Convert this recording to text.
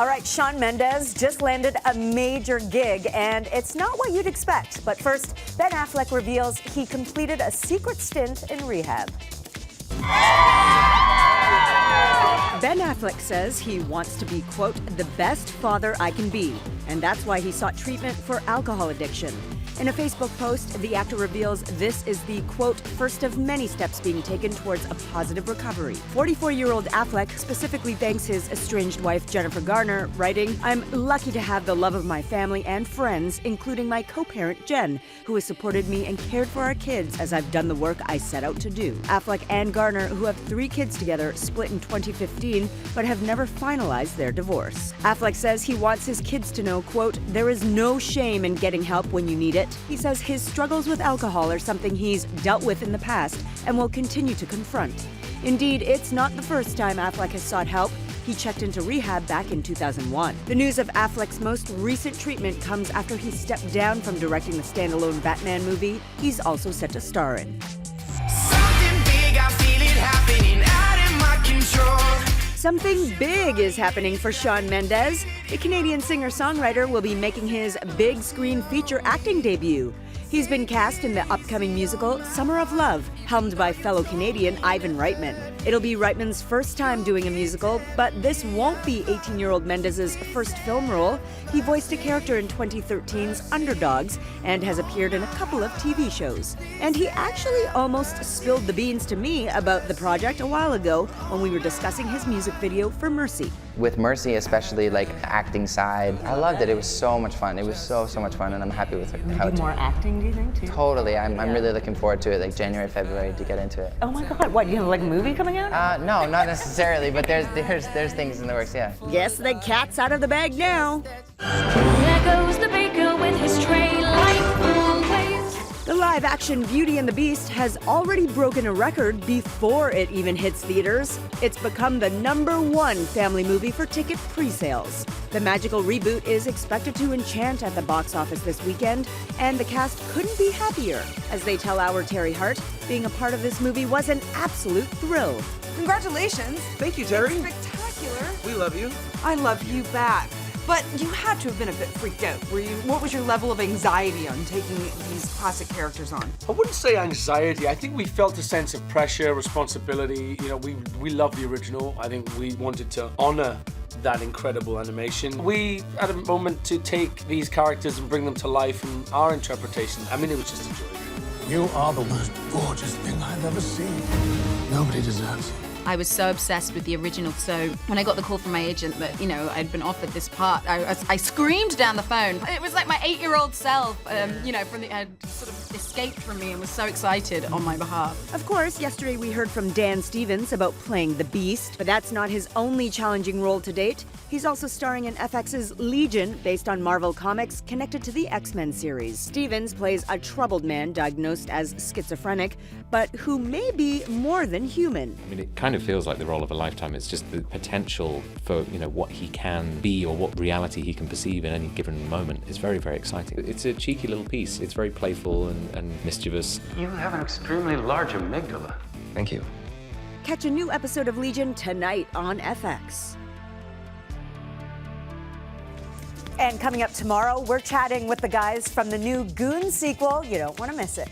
All right, Shawn Mendes just landed a major gig, and it's not what you'd expect. But first, Ben Affleck reveals he completed a secret stint in rehab. Ben Affleck says he wants to be, quote, the best father I can be, and that's why he sought treatment for alcohol addiction. In a Facebook post, the actor reveals this is the, quote, first of many steps being taken towards a positive recovery. 44-year-old Affleck specifically thanks his estranged wife, Jennifer Garner, writing, "I'm lucky to have the love of my family and friends, including my co-parent, Jen, who has supported me and cared for our kids as I've done the work I set out to do." Affleck and Garner, who have 3 kids together, split in 2015, but have never finalized their divorce. Affleck says he wants his kids to know, quote, there is no shame in getting help when you need it. He says his struggles with alcohol are something he's dealt with in the past and will continue to confront. Indeed, it's not the first time Affleck has sought help. He checked into rehab back in 2001. The news of Affleck's most recent treatment comes after he stepped down from directing the standalone Batman movie he's also set to star in. Something big, I feel it happening out of my control. Something big is happening for Shawn Mendes. The Canadian singer-songwriter will be making his big screen feature acting debut. He's been cast in the upcoming musical Summer of Love, helmed by fellow Canadian Ivan Reitman. It'll be Reitman's first time doing a musical, but this won't be 18-year-old Mendes' first film role. He voiced a character in 2013's Underdogs and has appeared in a couple of TV shows. And he actually almost spilled the beans to me about the project a while ago when we were discussing his music video for Mercy. With Mercy, especially like the acting side, I loved it. It was so much fun. It was so much fun, and I'm happy with it. Maybe more acting, do you think, too? Totally. I'm really looking forward to it, like January, February, to get into it. Oh my God! What? You have like a movie coming out? No, not necessarily, but there's things in the works. Yeah. Guess the cat's out of the bag now. There goes the baker with his tray like always. The live-action Beauty and the Beast has already broken a record before it even hits theaters. It's become the #1 family movie for ticket pre-sales. The magical reboot is expected to enchant at the box office this weekend, and the cast couldn't be happier. As they tell our Terry Hart, being a part of this movie was an absolute thrill. Congratulations. Thank you, Terry. It's spectacular. We love you. I love you back. But you had to have been a bit freaked out. What was your level of anxiety on taking these classic characters on? I wouldn't say anxiety. I think we felt a sense of pressure, responsibility. You know, we love the original. I think we wanted to honor that incredible animation. We had a moment to take these characters and bring them to life in our interpretation. I mean, it was just a joy. You are the most gorgeous thing I've ever seen. Nobody deserves you. I was so obsessed with the original, so when I got the call from my agent that, you know, I'd been offered this part, I screamed down the phone. It was like my 8-year-old self, you know, had sort of escaped from me and was so excited on my behalf. Of course, yesterday we heard from Dan Stevens about playing the Beast, but that's not his only challenging role to date. He's also starring in FX's Legion, based on Marvel Comics, connected to the X-Men series. Stevens plays a troubled man diagnosed as schizophrenic, but who may be more than human. I mean, it kind of feels like the role of a lifetime. It's just the potential for, you know, what he can be or what reality he can perceive in any given moment is very, very exciting. It's a cheeky little piece. It's very playful and mischievous. You have an extremely large amygdala. Thank you. Catch a new episode of Legion tonight on FX. And coming up tomorrow, we're chatting with the guys from the new Goon sequel. You don't want to miss it.